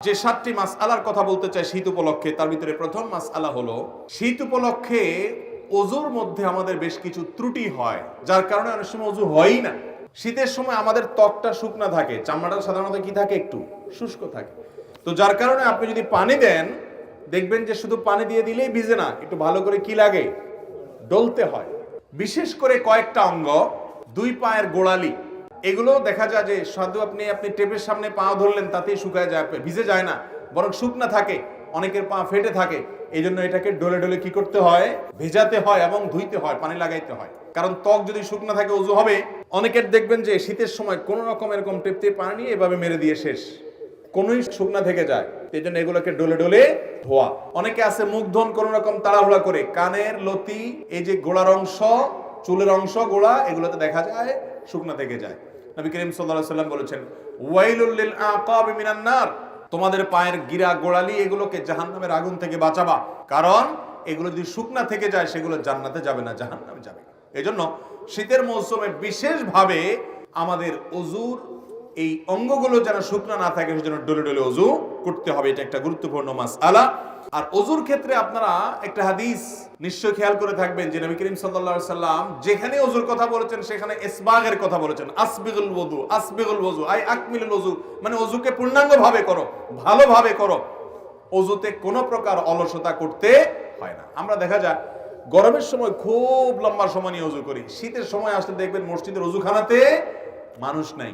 যে 7টি মাসআলার কথা বলতে চাই শীত উপলক্ষে, তার ভিতরে প্রথম মাসআলা হলো শীত উপলক্ষে ওযুর মধ্যে আমাদের বেশ কিছু ত্রুটি হয়, যার কারণে অনেক সময় ওযু হয়ই না। শীতের সময় আমাদের ত্বকটা শুকনা থাকে, চামড়াটা সাধারণত কি থাকে, একটু শুষ্ক থাকে। তো যার কারণে আপনি যদি পানি দেন, দেখবেন যে শুধু পানি দিয়ে দিলেই ভিজে না, একটু ভালো করে কি লাগে, ডলতে হয়। বিশেষ করে কয়েকটা অঙ্গ, 2 পায়ের গোড়ালি, এগুলো দেখা যায় যে শুধু আপনি টেপের সামনে পা ধরলেন তাতেই শুকায় যায়, ভিজে যায় না, বরং শুকনা থাকে, অনেকের পা ফেটে থাকে। এই জন্য এটাকে ডলে ডলে কি করতে হয়, ভেজাতে হয় এবং ধুইতে হয়, পানি লাগাইতে হয়। কারণ ত্বক যদি শুকনা থাকে ওযু হবে। অনেকের দেখবেন যে শীতের সময় কোন রকম এরকম টেপ দিয়ে পানি নিয়ে এভাবে মেরে দিয়ে শেষ, কোনোই শুকনা থেকে যায়। এই জন্য এগুলোকে ডলে ডলে ধোয়া। অনেকে আছে মুখ ধোন কোন রকম তাড়াহুড়া করে, কানের লতি, এই যে গোড়ার অংশ, চুলের অংশ, গোড়া, এগুলোতে দেখা যায় শুকনা থেকে যায়। নবী করিম সাল্লাল্লাহু আলাইহি ওয়াসাল্লাম বলেছেন, ওয়াইলুল লিল আকাবি মিনান নার, তোমাদের পায়ের গিরা গোড়ালি এগুলোকে জাহান্নামের আগুন থেকে বাঁচাবা, কারণ এগুলো যদি শুকনা থেকে যায় সেগুলো জান্নাতে যাবে না, জাহান্নামে যাবে। এজন্য শীতের মৌসুমে বিশেষভাবে আমাদের ওযুর এই অঙ্গগুলো যেন শুকনা না থাকে সেজন্য ডলে ডলে ওযু করতে হবে। এটা একটা গুরুত্বপূর্ণ মাসআলা। আর ওযুর ক্ষেত্রে আপনারা একটা হাদিস নিশ্চয় খেয়াল করে থাকবেন যে নবী করিম সাল্লাল্লাহু আলাইহি সাল্লাম যেখানে ওযুর কথা বলেছেন সেখানে ইসবাগের কথা বলেছেন। আসবিগুল ওযু, আসবিগুল ওযু আই আকমিলুল ওযু, মানে ওযুকে পূর্ণাঙ্গভাবে করো, ভালোভাবে করো। ওযুতে কোনো প্রকার অলসতা করতে হয় না। আমরা দেখা যায় গরমের সময় খুব লম্বা সময় নিয়ে ওযু করি, শীতের সময় আসলে দেখবেন মসজিদের ওযুখানাতে মানুষ নাই।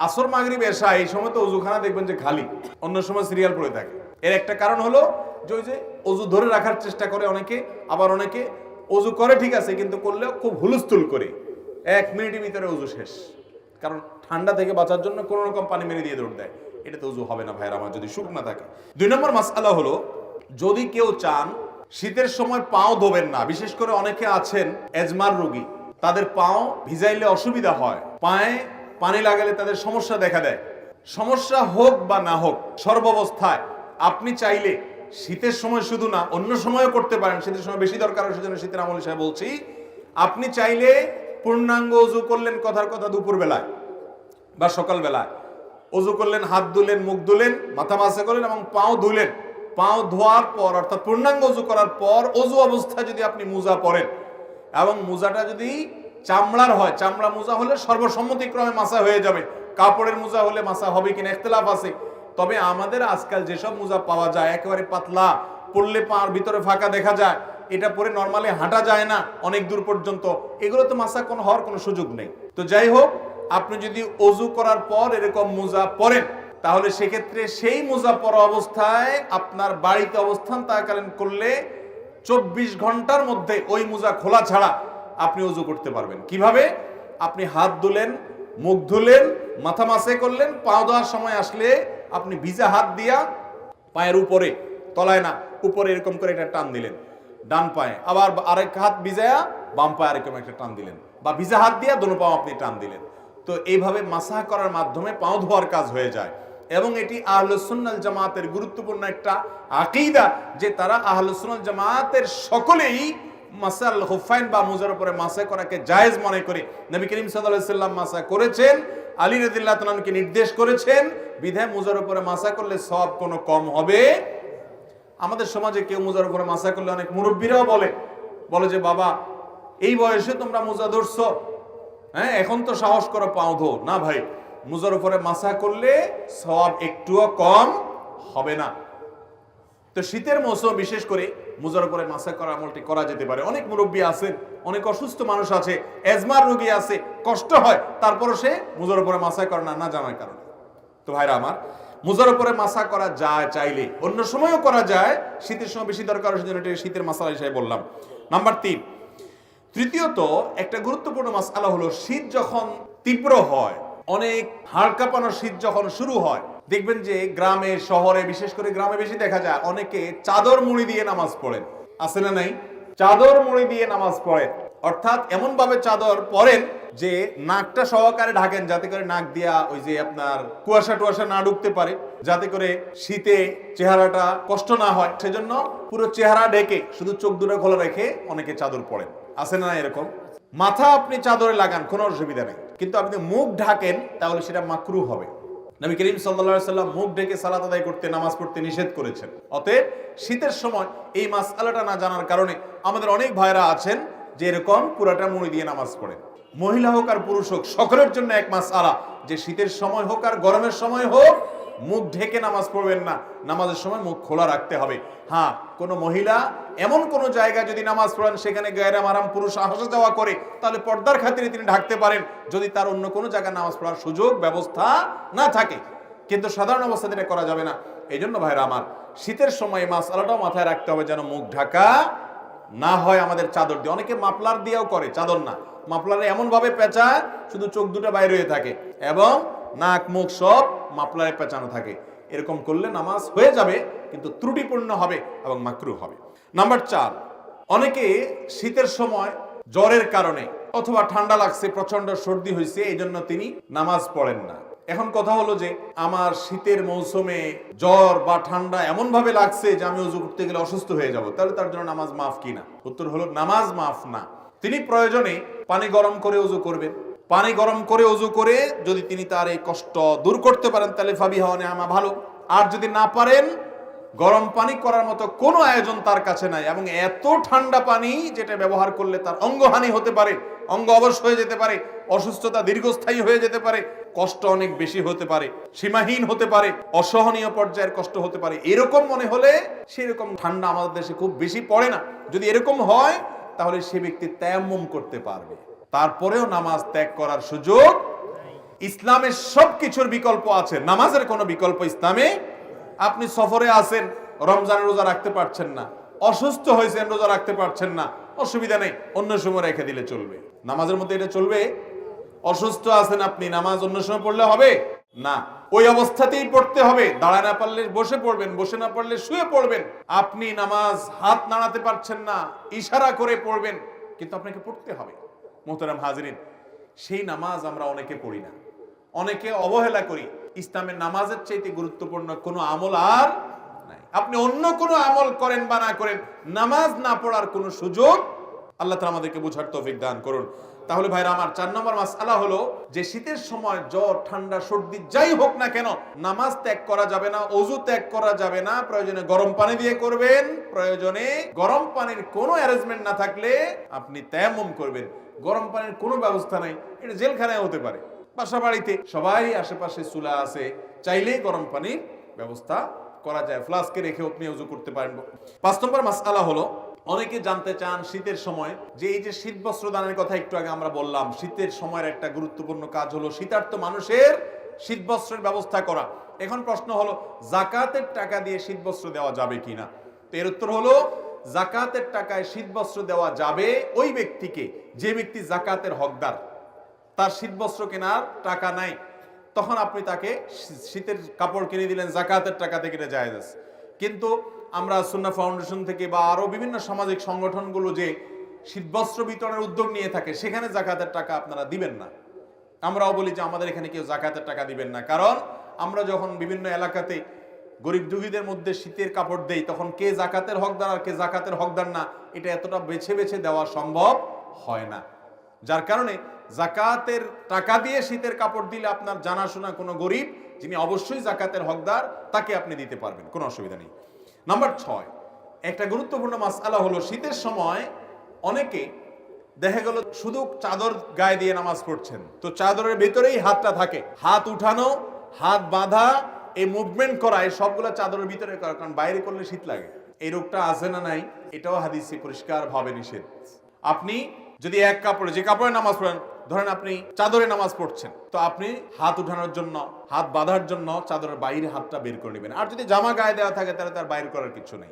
আসর মাগরিব এশা এই সময় তো ওযুখানা দেখবেন যে খালি, অন্য সময় সিরিয়াল পড়ে থাকে। এর একটা কারণ হলো যে ওই যে ওযু ধরে রাখার চেষ্টা করে অনেকে, আবার অনেকে ওযু করে ঠিক আছে কিন্তু করলেও খুব হুলস্থুল করে, 1 মিনিটের ভিতরে ওযু শেষ। কারণ ঠান্ডা থেকে বাঁচার জন্য কোনো রকম পানি মেরে দিয়ে দৌড় দেয়। এটা তো ওযু হবে না ভাইরা আমার, যদি শুকনা থাকে। 2 নম্বর মাসআলা হলো, যদি কেউ চান শীতের সময় পাও ধোবেন না, বিশেষ করে অনেকে আছেন এজমার রোগী, তাদের পাও ভিজাইলে অসুবিধা হয়, পায়ে পানি লাগালে তাদের সমস্যা দেখা দেয়। সমস্যা হোক বা না হোক, সর্বাবস্থায় আপনি চাইলে শীতের সময় শুধু না অন্য সময়ও করতে পারেন, শীতের সময় বেশি দরকার, সেজন্য শীতের আমল হিসেবে বলছি। আপনি চাইলে পূর্ণাঙ্গ ওযু করলেন, কথার কথা দুপুর বেলায় বা সকাল বেলায় ওযু করলেন, হাত ধুলেন, মুখ ধুলেন, মাথা মাসা করলেন এবং পাও ধুলেন। পাও ধোয়ার পর অর্থাৎ পূর্ণাঙ্গ ওযু করার পর ওযু অবস্থায় যদি আপনি মোজা পরেন এবং মোজাটা যদি চামড়ার হয়, চামড়া মোজা হলে সর্বসম্মতিক্রমে মাসা হয়ে যাবে। কাপড়ের মোজা হলে মাসা হবে কিনা ইখতিলাফ আছে। তবে আমাদের আজকাল যেসব মোজা পাওয়া যায় একেবারে পাতলা, পরলে পার ভিতরে ফাঁকা দেখা যায়, এটা পরে নরমালি হাঁটা যায় না অনেক দূর পর্যন্ত, এগুলো তো মাসা কোনো হওয়ার কোনো সুযোগ নেই। তো যাই হোক, আপনি যদি ওযু করার পর এরকম মোজা পরেন তাহলে সেক্ষেত্রে সেই মোজা পরা অবস্থায় আপনার বাড়িতে অবস্থান থাকাকালীন করলে 24 ঘন্টার মধ্যে ওই মোজা খোলা ছাড়া আপনি ওযু করতে পারবেন। কিভাবে? আপনি হাত ধুলেন, মুখ ধুলেন, মাথা মাসে করলেন, পা ধোয়ার সময় আসলে আপনি ভিজা হাত দিয়া পায়ের উপরে, তলায় না, উপরে এরকম করে একটা টান দিলেন ডান পায়ে, আবার আরেক হাত ভিজায়া বাম পায়ে এরকম একটা টান দিলেন, বা ভিজা হাত দিয়া দোনো পাও আপনি টান দিলেন। তো এইভাবে মাসাহ করার মাধ্যমে পাও ধোয়ার কাজ হয়ে যায়। এবং এটি আহলুস সুন্নাহ ওয়াল জামাতের গুরুত্বপূর্ণ একটা আকীদা যে তারা আহলুস সুন্নাহ ওয়াল জামাতের সকলেই মাসাল খুফাইন বা মুজার উপরে মাসা করাকে জায়েজ মনে করে। নবী করিম সাল্লাল্লাহু আলাইহি সাল্লাম মাসা করেছেন, আলী রাদিয়াল্লাহু তাআলা আনহুকে নির্দেশ করেছেন, বিধায় মুজার উপরে মাসা করলে সওয়াব কোনো কম হবে। আমাদের সমাজে কেউ মুজার উপরে মাসা করলে অনেক মুরব্বীরাও বলে যে বাবা এই বয়সে তোমরা মুজা ধরছো, হ্যাঁ এখন তো সাহস করো পাও ধো। না ভাই, মুজার উপরে মাসা করলে সওয়াব একটুও কম হবে না। তো শীতের মৌসুম বিশেষ করে মুজার উপরে মাসা করা আমলটি করা যেতে পারে। অনেক মুরব্বী আছেন, অনেক অসুস্থ মানুষ আছে, এজমার রোগী আছে, কষ্ট হয়, তারপরও সে মুজার উপরে মাসা করে না, না জানার কারণে। তো ভাইরা আমার, মুজার উপরে মাসা করা যায় চাইলে, অন্য সময়ও করা যায়, শীতের সময় বেশি দরকার, সেজন্য এটা শীতের মাসালা হিসেবে বললাম। নাম্বার 3, তৃতীয়ত একটা গুরুত্বপূর্ণ মাসআলা হলো শীত যখন তীব্র হয়, অনেক হাড় কাঁপানো শীত যখন শুরু হয়, দেখবেন যে গ্রামে শহরে, বিশেষ করে গ্রামে বেশি দেখা যায় অনেকে চাদর মুড়ি দিয়ে নামাজ পড়েন। আছে না নাই? চাদর মুড়ি দিয়ে নামাজ পড়েন, অর্থাৎ এমন ভাবে চাদর পরেন যে নাকটা সহকারে ঢাকেন, যাতে করে নাক দিয়া ওই যে আপনার কুয়াশা টুয়াশা না ঢুকতে পারে, যাতে করে শীতে চেহারাটা কষ্ট না হয়। সেজন্য পুরো চেহারা ঢেকে শুধু চোখ দুটো খোলা রেখে অনেকে চাদর পরেন। আছে না এরকম? মাথা আপনি চাদরে লাগান, কোনো অসুবিধা নেই, কিন্তু আপনি মুখ ঢাকেন তাহলে সেটা মাকরুহ হবে। নবী করিম সাল্লাল্লাহু আলাইহি সাল্লাম মুখ ঢেকে সালাত আদায় করতে, নামাজ পড়তে নিষেধ করেছেন। অতএব শীতের সময় এই মাসআলাটা না জানার কারণে আমাদের অনেক ভাইরা আছেন যে এরকম পুরাটা মুড়ি দিয়ে নামাজ পড়েন। মহিলা হোক আর পুরুষ হোক, সকলের জন্য এক মাসআলা যে শীতের সময় হোক আর গরমের সময় হোক মুখ ঢেকে নামাজ পড়বেন না, নামাজের সময় মুখ খোলা রাখতে হবে। হ্যাঁ, কোন মহিলা এমন কোন জায়গায় যদি নামাজ পড়েন সেখানে গায়রে মারাম পুরুষ আসা যাওয়া করে, তাহলে পর্দার খাতিরে তিনি ঢাকতে পারেন, যদি তার অন্য কোনো জায়গায় নামাজ পড়ার সুযোগ ব্যবস্থা না থাকে। কিন্তু সাধারণ অবস্থাতে এটা করা যাবে না। এই জন্য ভাইরা আমার, শীতের সময় মাসআলাটাও মাথায় রাখতে হবে যেন মুখ ঢাকা না হয় আমাদের চাদর দিয়ে। অনেকে মাফলার দিয়েও করে, চাদর না, মাফলারে এমন ভাবে পেঁচায় শুধু চোখ দুটো বাইরে হয়ে থাকে এবং নাক মুখ সব মাফলারে পেঁচানো থাকে। এরকম করলে নামাজ হয়ে যাবে কিন্তু ত্রুটিপূর্ণ হবে এবং মাকরুহ হবে। নাম্বার 4, অনেকে শীতের সময় জ্বরের কারণে অথবা ঠান্ডা লাগছে, প্রচন্ড সর্দি হয়েছে, এই জন্য তিনি নামাজ পড়েন না। এখন কথা হলো যে আমার শীতের মৌসুমে জ্বর বা ঠান্ডা এমন ভাবে লাগছে যে আমি ওযু করতে গেলে অসুস্থ হয়ে যাব, তাহলে তার জন্য নামাজ মাফ কিনা? উত্তর হলো নামাজ মাফ না। তিনি প্রয়োজনে পানি গরম করে ওযু করবেন। পানি গরম করে ওযু করে যদি তিনি তার এই কষ্ট দূর করতে পারেন তাহলে ফাবিহা ওয়া নি'মা, ভালো। আর যদি না পারেন, গরম পানি করার মতো কোনো আয়োজন তার কাছে নাই এবং এত ঠান্ডা পানি যেটা ব্যবহার করলে তার অঙ্গহানি হতে পারে, অঙ্গ অবশ হয়ে যেতে পারে, অসুস্থতা দীর্ঘস্থায়ী হয়ে যেতে পারে, কষ্ট অনেক বেশি হতে পারে, সীমাহীন হতে পারে, অসহনীয় পর্যায়ের কষ্ট হতে পারে, এরকম মনে হলে সেরকম ঠান্ডা আমাদের দেশে খুব বেশি পড়ে না। যদি এরকম হয় তাহলে সে ব্যক্তি তায়াম্মুম করতে পারবে, তারপরেও নামাজ ত্যাগ করার সুযোগ। ইসলামের সবকিছুর বিকল্প আছে, নামাজের কোনো বিকল্প ইসলামে। আপনি সফরে আছেন, রমজানের রোজা রাখতে পারছেন না, অসুস্থ হয়েছেন, রোজা রাখতে পারছেন না, অসুবিধা নেই, অন্য সময় রেখে দিলে চলবে। নামাজের মধ্যে এটা চলবে? অসুস্থ আছেন আপনি, নামাজ অন্য সময় পড়লে হবে না, ওই অবস্থাতেই পড়তে হবে। দাঁড়ায় না পারলে বসে পড়বেন, বসে না পারলে শুয়ে পড়বেন। আপনি নামাজ হাত নাড়াতে পারছেন না, ইশারা করে পড়বেন, কিন্তু আপনাকে পড়তে হবে। মোহতারাম হাজিরিন, সেই নামাজ আমরা অনেকে পড়ি না, অনেকে অবহেলা করি। ইসলামের নামাজের চাইতে গুরুত্বপূর্ণ কোনো আমল আর নাই। আপনি অন্য কোনো আমল করেন বা না করেন, নামাজ না পড়ার কোনো সুযোগ আল্লাহ তাআলা আমাদেরকে বোঝার তৌফিক দান করুন। তাহলে ভাইরা আমার, 4 নম্বর মাসআলা হলো যে শীতের সময় জ্বর ঠান্ডা সর্দি যাই হোক না কেন, নামাজ ত্যাগ করা যাবে না, ওযু ত্যাগ করা যাবে না। প্রয়োজনে গরম পানি দিয়ে করবেন, প্রয়োজনে গরম পানির কোনো অ্যারেঞ্জমেন্ট না থাকলে আপনি তায়াম্মুম করবেন। গরম পানির কোনো ব্যবস্থা নাই, এটা জেলখানায় হতে পারে, বাসা বাড়িতে সবাই আশেপাশে চুলা আছে, চাইলেই গরম পানির ব্যবস্থা করা যায়, ফ্লাস্কে রেখে আপনি ওযু করতে পারেন। 5 নম্বর মাসআলা হলো, অনেকে জানতে চান শীতের সময় যে এই যে শীত বস্ত্র দানের কথা একটু আগে আমরা বললাম, শীতের সময়ের একটা গুরুত্বপূর্ণ কাজ হলো শীতার্ত মানুষের শীত বস্ত্রের ব্যবস্থা করা। এখন প্রশ্ন হলো, যাকাতের টাকা দিয়ে শীত বস্ত্র দেওয়া যাবে কিনা? তো এর উত্তর হলো, যাকাতের টাকায় শীত বস্ত্র দেওয়া যাবে ওই ব্যক্তিকে যে ব্যক্তি যাকাতের হকদার, তার শীত বস্ত্র কেনার টাকা নাই, তখন আপনি তাকে শীতের কাপড় কিনে দিলেন, যাকাতের টাকা থেকে এটা জায়েজ আছে। কিন্তু আমরা সুন্নাহ ফাউন্ডেশন থেকে বা আরো বিভিন্ন সামাজিক সংগঠনগুলো যে শীতবস্ত্র বিতরণের উদ্যোগ নিয়ে থাকে, সেখানে যাকাতের টাকা আপনারা দিবেন না। আমরাও বলি যে আমাদের এখানে কেউ যাকাতের টাকা দিবেন না, কারণ আমরা যখন বিভিন্ন এলাকাতে গরিব দুঃখীদের মধ্যে শীতের কাপড় দেই, তখন কে যাকাতের হকদার আর কে যাকাতের হকদার না, এটা এতটা বেছে বেছে দেওয়া সম্ভব হয় না। যার কারণে যাকাতের টাকা দিয়ে শীতের কাপড় দিলে আপনার জানাশোনা কোনো গরিব যিনি অবশ্যই যাকাতের হকদার, তাকে আপনি দিতে পারবেন, কোনো অসুবিধা নেই। নাম্বার 6, একটা গুরুত্বপূর্ণ মাসআলা হলো, শীতের সময় অনেকে দেখা গেল শুধু চাদর গায়ে দিয়ে নামাজ পড়ছেন, তো চাদরের ভিতরেই হাতটা থাকে, হাত উঠানো, হাত বাঁধা, এই মুভমেন্ট করা, এই সবগুলো চাদরের ভিতরে করা, কারণ বাইরে করলে শীত লাগে। এই রোগটা আছে না নাই, এটাও হাদিসে পরিষ্কার ভাবে নিষেধ। আপনি যদি এক কাপড়ে, যে কাপড়ে নামাজ পড়েন, ধরেন আপনি চাদরে নামাজ পড়ছেন, তো আপনি হাত উঠানোর জন্য, হাত বাঁধার জন্য চাদরের বাইরে হাতটা বের করে নেবেন। আর যদি জামা গায়ে দেওয়া থাকে তাহলে তার বাইর করার কিছু নেই,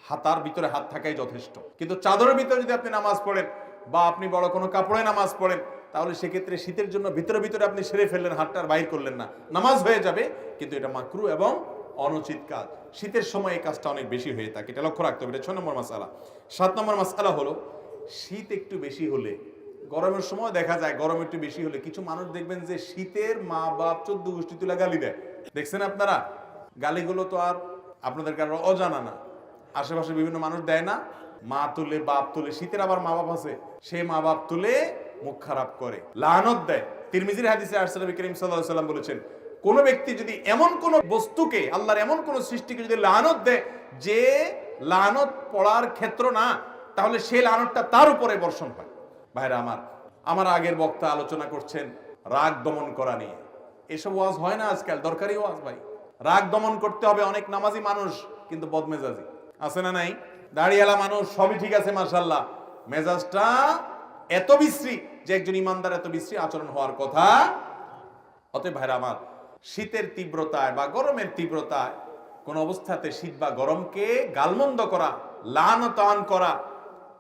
হাতার ভিতরে হাত থাকাই যথেষ্ট। কিন্তু চাদরের ভিতরে যদি আপনি নামাজ পড়েন বা আপনি বড় কোনো কাপড়ে নামাজ পড়েন, তাহলে সেক্ষেত্রে শীতের জন্য ভিতরে ভিতরে আপনি সেরে ফেললেন, হাতটার বাইর করলেন না, নামাজ হয়ে যাবে, কিন্তু এটা মাকরুহ এবং অনুচিত কাজ। শীতের সময় এই কাজটা অনেক বেশি হয়ে থাকে, এটা লক্ষ্য রাখতে হবে। এটা 6 নম্বর মাসআলা। 7 নম্বর মাসআলা হলো, শীত একটু বেশি হলে, গরমের সময় দেখা যায় গরম একটু বেশি হলে কিছু মানুষ দেখবেন যে শীতের মা বাপ 14 গোষ্ঠী তুলে গালি দেয়। দেখছেন আপনারা? গালিগুলো তো আর আপনাদের কারো অজানা না, আশেপাশে বিভিন্ন মানুষ দেয় না, মা তুলে বাপ তুলে, শীতের আবার মা বাপ আছে, সে মা বাপ তুলে মুখ খারাপ করে, লানত দেয়। তিরমিজির হাদিসে আসছে, নবী করিম সাল্লাল্লাহু আলাইহি ওয়াসাল্লাম বলেছেন, কোন ব্যক্তি যদি এমন কোন বস্তুকে, আল্লাহর এমন কোন সৃষ্টিকে যদি লানত দেয় যে লানত পড়ার ক্ষেত্র না, তাহলে সেই লানতটা তার উপরে বর্ষণ হয়। ভাইরা আমার আগের বক্তা আলোচনা করছেন রাগ দমন করা নিয়ে। এসব ওয়াজ হয় না আজকাল, দরকারি ওয়াজ ভাই। রাগ দমন করতে হবে। অনেক নামাজি মানুষ কিন্তু বদমেজাজি আছে না নাই? দাড়িওয়ালা মানুষ সবই ঠিক আছে মাশাআল্লাহ, মেজাজটা এত বিশ্রী যে একজন ইমানদার এত বিশ্রী আচরণ হওয়ার কথা। অতএব ভাইরা আমার, শীতের তীব্রতায় বা গরমের তীব্রতায় কোন অবস্থাতে শীত বা গরমকে গালমন্দ করা, লানতান করা,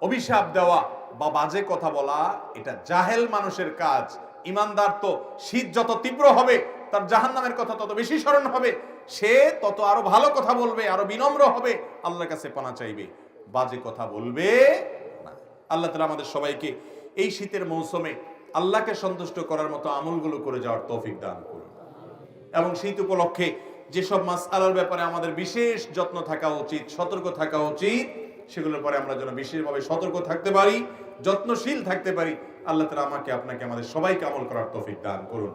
অভিশাপ দেওয়া বা বাজে কথা বলা, এটা জাহেল মানুষের কাজ। ইমানদার তো শীত যত তীব্র হবে তার জাহান্নামের কথা তত বেশি স্মরণ হবে, সে তত আরো ভালো কথা বলবে, আরো বিনম্র হবে, আল্লাহর কাছে পানা চাইবে, বাজে কথা বলবে না। আল্লাহ তাআলা আমাদের সবাইকে এই শীতের মৌসুমে আল্লাহকে সন্তুষ্ট করার মতো আমলগুলো করে যাওয়ার তৌফিক দান করুন। এবং শীত উপলক্ষে যেসব মাসআলার ব্যাপারে আমাদের বিশেষ যত্ন থাকা উচিত, সতর্ক থাকা উচিত, সেগুলোর পরে আমরা যেন বিশেষভাবে সতর্ক থাকতে পারি, যত্নশীল থাকতে পারি। আল্লাহ তাআলা আমাকে, আপনাকে, আমাদের সবাইকে আমল করার তৌফিক দান করুন।